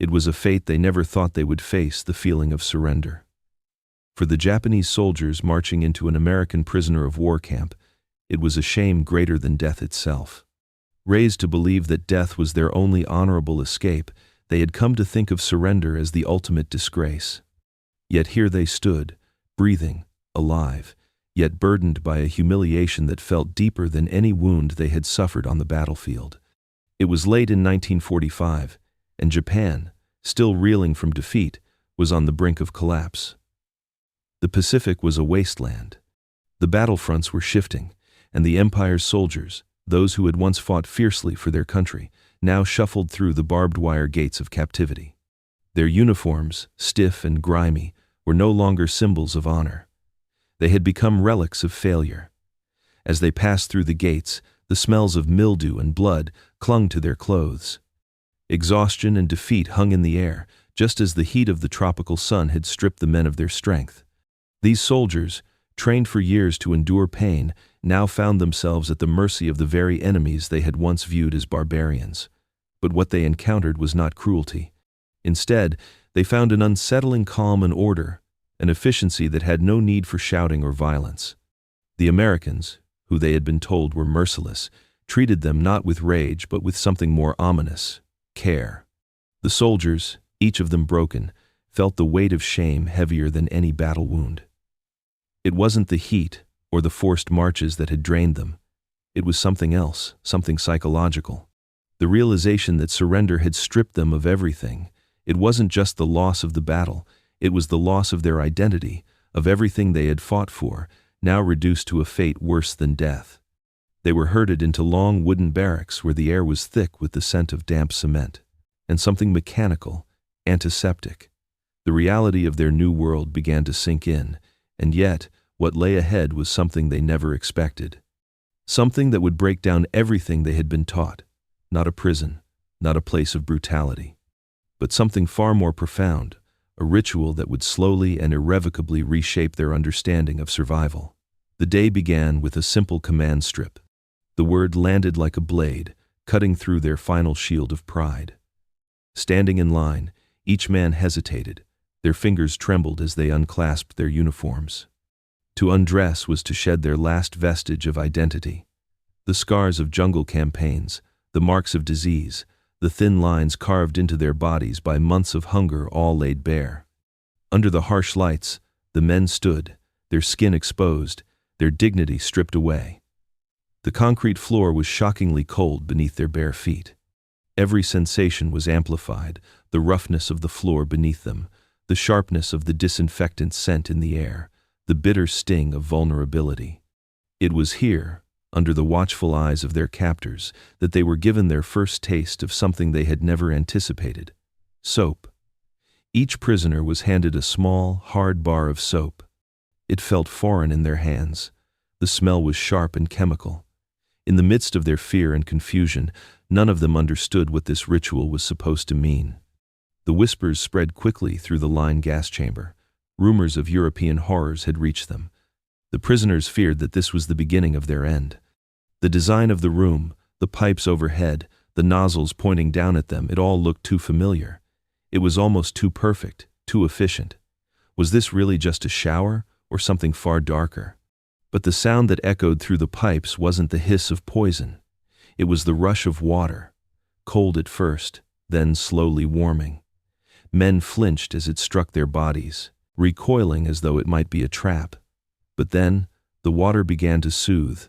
It was a fate they never thought they would face, the feeling of surrender. For the Japanese soldiers marching into an American prisoner of war camp, it was a shame greater than death itself. Raised to believe that death was their only honorable escape, they had come to think of surrender as the ultimate disgrace. Yet here they stood, breathing, alive, yet burdened by a humiliation that felt deeper than any wound they had suffered on the battlefield. It was late in 1945, and Japan, still reeling from defeat, was on the brink of collapse. The Pacific was a wasteland. The battlefronts were shifting, and the Empire's soldiers, those who had once fought fiercely for their country, now shuffled through the barbed wire gates of captivity. Their uniforms, stiff and grimy, were no longer symbols of honor. They had become relics of failure. As they passed through the gates, the smells of mildew and blood clung to their clothes. Exhaustion and defeat hung in the air, just as the heat of the tropical sun had stripped the men of their strength. These soldiers, trained for years to endure pain, now found themselves at the mercy of the very enemies they had once viewed as barbarians. But what they encountered was not cruelty. Instead, they found an unsettling calm and order, an efficiency that had no need for shouting or violence. The Americans, who they had been told were merciless, treated them not with rage but with something more ominous: care. The soldiers, each of them broken, felt the weight of shame heavier than any battle wound. It wasn't the heat or the forced marches that had drained them. It was something else, something psychological. The realization that surrender had stripped them of everything. It wasn't just the loss of the battle, it was the loss of their identity, of everything they had fought for, now reduced to a fate worse than death. They were herded into long wooden barracks where the air was thick with the scent of damp cement, and something mechanical, antiseptic. The reality of their new world began to sink in, and yet, what lay ahead was something they never expected. Something that would break down everything they had been taught. Not a prison, not a place of brutality, but something far more profound, a ritual that would slowly and irrevocably reshape their understanding of survival. The day began with a simple command strip. The word landed like a blade, cutting through their final shield of pride. Standing in line, each man hesitated. Their fingers trembled as they unclasped their uniforms. To undress was to shed their last vestige of identity. The scars of jungle campaigns, the marks of disease, the thin lines carved into their bodies by months of hunger all laid bare. Under the harsh lights, the men stood, their skin exposed, their dignity stripped away. The concrete floor was shockingly cold beneath their bare feet. Every sensation was amplified, the roughness of the floor beneath them, the sharpness of the disinfectant scent in the air, the bitter sting of vulnerability. It was here, under the watchful eyes of their captors, that they were given their first taste of something they had never anticipated: soap. Each prisoner was handed a small, hard bar of soap. It felt foreign in their hands. The smell was sharp and chemical. In the midst of their fear and confusion, none of them understood what this ritual was supposed to mean. The whispers spread quickly through the line gas chamber. Rumors of European horrors had reached them. The prisoners feared that this was the beginning of their end. The design of the room, the pipes overhead, the nozzles pointing down at them, it all looked too familiar. It was almost too perfect, too efficient. Was this really just a shower, or something far darker? But the sound that echoed through the pipes wasn't the hiss of poison. It was the rush of water, cold at first, then slowly warming. Men flinched as it struck their bodies, recoiling as though it might be a trap. But then, the water began to soothe.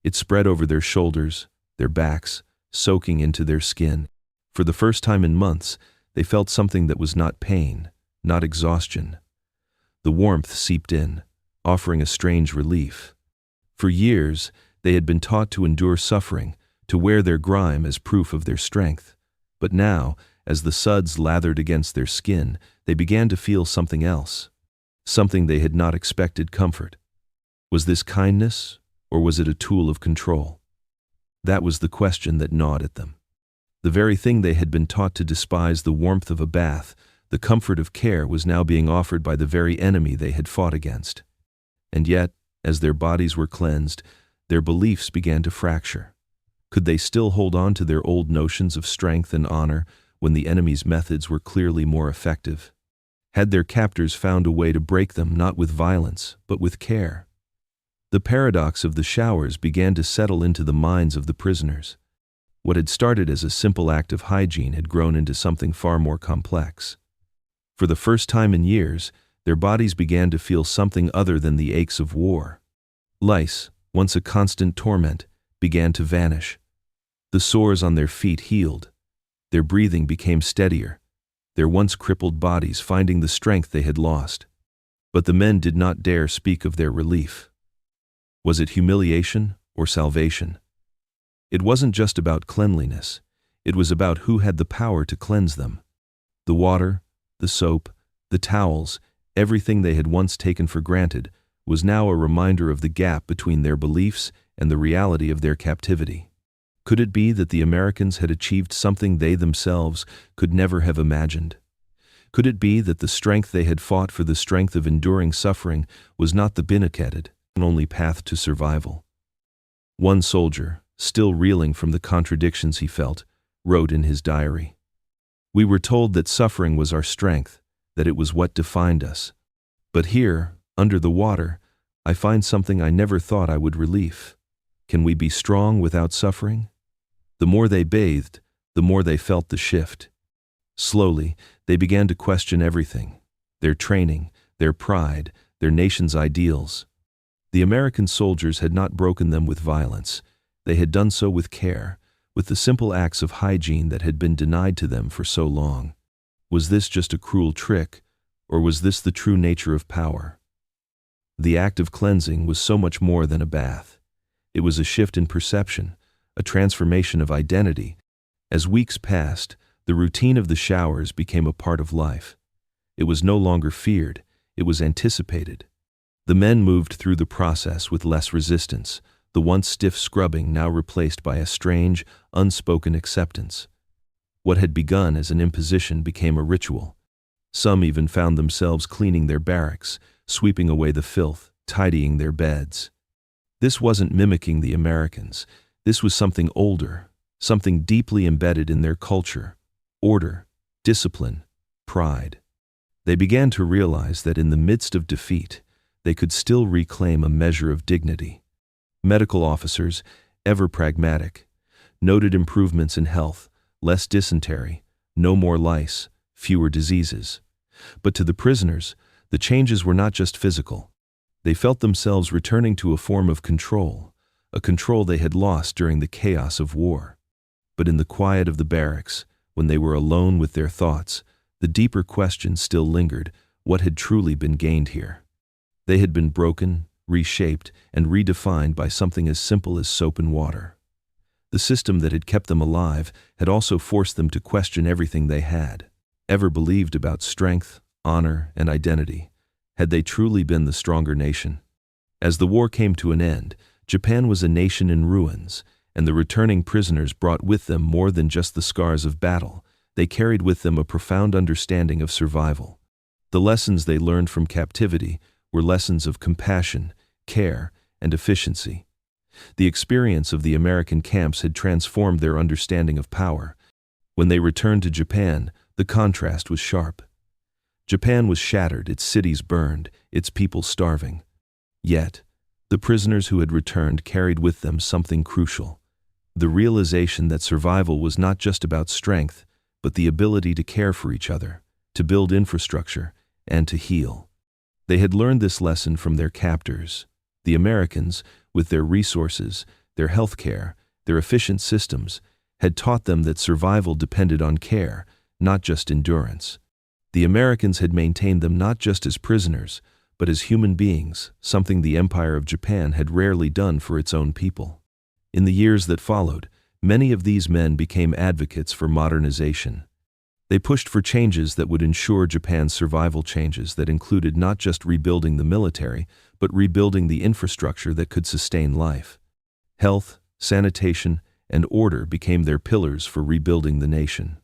It spread over their shoulders, their backs, soaking into their skin. For the first time in months, they felt something that was not pain, not exhaustion. The warmth seeped in, offering a strange relief. For years, they had been taught to endure suffering, to wear their grime as proof of their strength. But now, as the suds lathered against their skin, they began to feel something else, something they had not expected: comfort. Was this kindness, or was it a tool of control? That was the question that gnawed at them. The very thing they had been taught to despise, the warmth of a bath, the comfort of care, was now being offered by the very enemy they had fought against. And yet, as their bodies were cleansed, their beliefs began to fracture. Could they still hold on to their old notions of strength and honor when the enemy's methods were clearly more effective? Had their captors found a way to break them not with violence, but with care? The paradox of the showers began to settle into the minds of the prisoners. What had started as a simple act of hygiene had grown into something far more complex. For the first time in years, their bodies began to feel something other than the aches of war. Lice, once a constant torment, began to vanish. The sores on their feet healed. Their breathing became steadier, their once crippled bodies finding the strength they had lost. But the men did not dare speak of their relief. Was it humiliation or salvation? It wasn't just about cleanliness. It was about who had the power to cleanse them. The water, the soap, the towels, everything they had once taken for granted was now a reminder of the gap between their beliefs and the reality of their captivity. Could it be that the Americans had achieved something they themselves could never have imagined? Could it be that the strength they had fought for, the strength of enduring suffering, was not the bifurcated, only path to survival? One soldier, still reeling from the contradictions he felt, wrote in his diary, "We were told that suffering was our strength, that it was what defined us. But here, under the water, I find something I never thought I would relieve. Can we be strong without suffering?" The more they bathed, the more they felt the shift. Slowly, they began to question everything: their training, their pride, their nation's ideals. The American soldiers had not broken them with violence. They had done so with care, with the simple acts of hygiene that had been denied to them for so long. Was this just a cruel trick, or was this the true nature of power? The act of cleansing was so much more than a bath. It was a shift in perception, a transformation of identity. As weeks passed, the routine of the showers became a part of life. It was no longer feared, it was anticipated. The men moved through the process with less resistance, the once stiff scrubbing now replaced by a strange, unspoken acceptance. What had begun as an imposition became a ritual. Some even found themselves cleaning their barracks, sweeping away the filth, tidying their beds. This wasn't mimicking the Americans. This was something older, something deeply embedded in their culture: order, discipline, pride. They began to realize that in the midst of defeat, they could still reclaim a measure of dignity. Medical officers, ever pragmatic, noted improvements in health: less dysentery, no more lice, fewer diseases. But to the prisoners, the changes were not just physical. They felt themselves returning to a form of control, a control they had lost during the chaos of war. But in the quiet of the barracks, when they were alone with their thoughts, the deeper question still lingered: what had truly been gained here? They had been broken, reshaped, and redefined by something as simple as soap and water. The system that had kept them alive had also forced them to question everything they had ever believed about strength, honor, and identity. Had they truly been the stronger nation? As the war came to an end, Japan was a nation in ruins, and the returning prisoners brought with them more than just the scars of battle. They carried with them a profound understanding of survival. The lessons they learned from captivity were lessons of compassion, care, and efficiency. The experience of the American camps had transformed their understanding of power. When they returned to Japan, the contrast was sharp. Japan was shattered, its cities burned, its people starving. Yet, the prisoners who had returned carried with them something crucial: the realization that survival was not just about strength, but the ability to care for each other, to build infrastructure, and to heal. They had learned this lesson from their captors. The Americans, with their resources, their health care, their efficient systems, had taught them that survival depended on care, not just endurance. The Americans had maintained them not just as prisoners, but as human beings, something the Empire of Japan had rarely done for its own people. In the years that followed, many of these men became advocates for modernization. They pushed for changes that would ensure Japan's survival, changes that included not just rebuilding the military, but rebuilding the infrastructure that could sustain life. Health, sanitation, and order became their pillars for rebuilding the nation.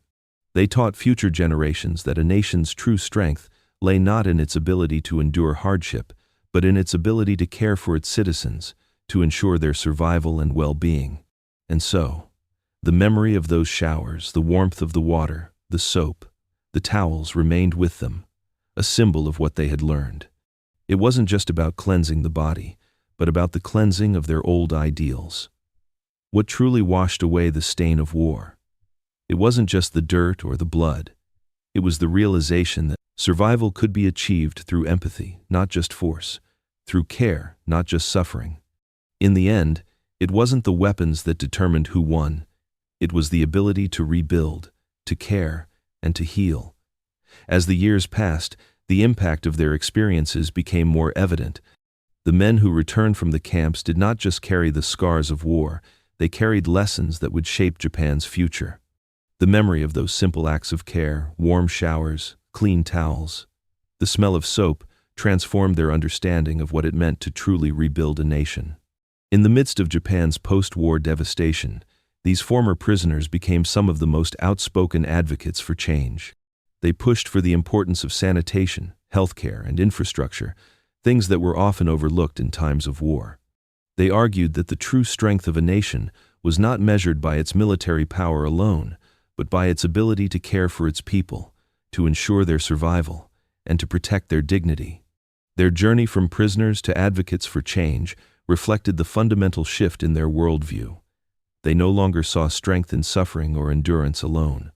They taught future generations that a nation's true strength lay not in its ability to endure hardship, but in its ability to care for its citizens, to ensure their survival and well-being. And so, the memory of those showers, the warmth of the water, The soap, the towels remained with them, a symbol of what they had learned. It wasn't just about cleansing the body, but about the cleansing of their old ideals. What truly washed away the stain of war? It wasn't just the dirt or the blood. It was the realization that survival could be achieved through empathy, not just force, through care, not just suffering. In the end, it wasn't the weapons that determined who won. It was the ability to rebuild, to care, and to heal. As the years passed, the impact of their experiences became more evident. The men who returned from the camps did not just carry the scars of war, they carried lessons that would shape Japan's future. The memory of those simple acts of care, warm showers, clean towels, the smell of soap, transformed their understanding of what it meant to truly rebuild a nation. In the midst of Japan's post-war devastation, these former prisoners became some of the most outspoken advocates for change. They pushed for the importance of sanitation, healthcare, and infrastructure, things that were often overlooked in times of war. They argued that the true strength of a nation was not measured by its military power alone, but by its ability to care for its people, to ensure their survival, and to protect their dignity. Their journey from prisoners to advocates for change reflected the fundamental shift in their worldview. They no longer saw strength in suffering or endurance alone.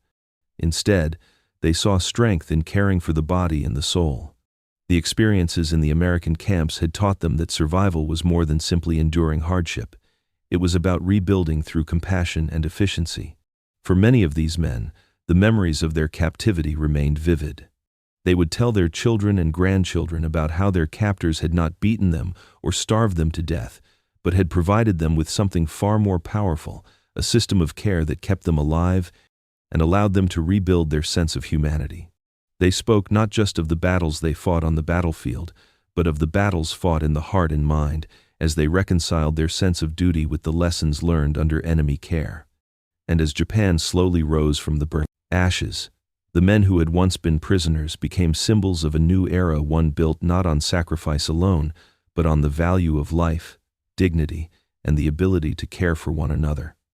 Instead, they saw strength in caring for the body and the soul. The experiences in the American camps had taught them that survival was more than simply enduring hardship. It was about rebuilding through compassion and efficiency. For many of these men, the memories of their captivity remained vivid. They would tell their children and grandchildren about how their captors had not beaten them or starved them to death, but had provided them with something far more powerful, a system of care that kept them alive and allowed them to rebuild their sense of humanity. They spoke not just of the battles they fought on the battlefield, but of the battles fought in the heart and mind as they reconciled their sense of duty with the lessons learned under enemy care. And as Japan slowly rose from the burning ashes, the men who had once been prisoners became symbols of a new era, one built not on sacrifice alone, but on the value of life, dignity, and the ability to care for one another.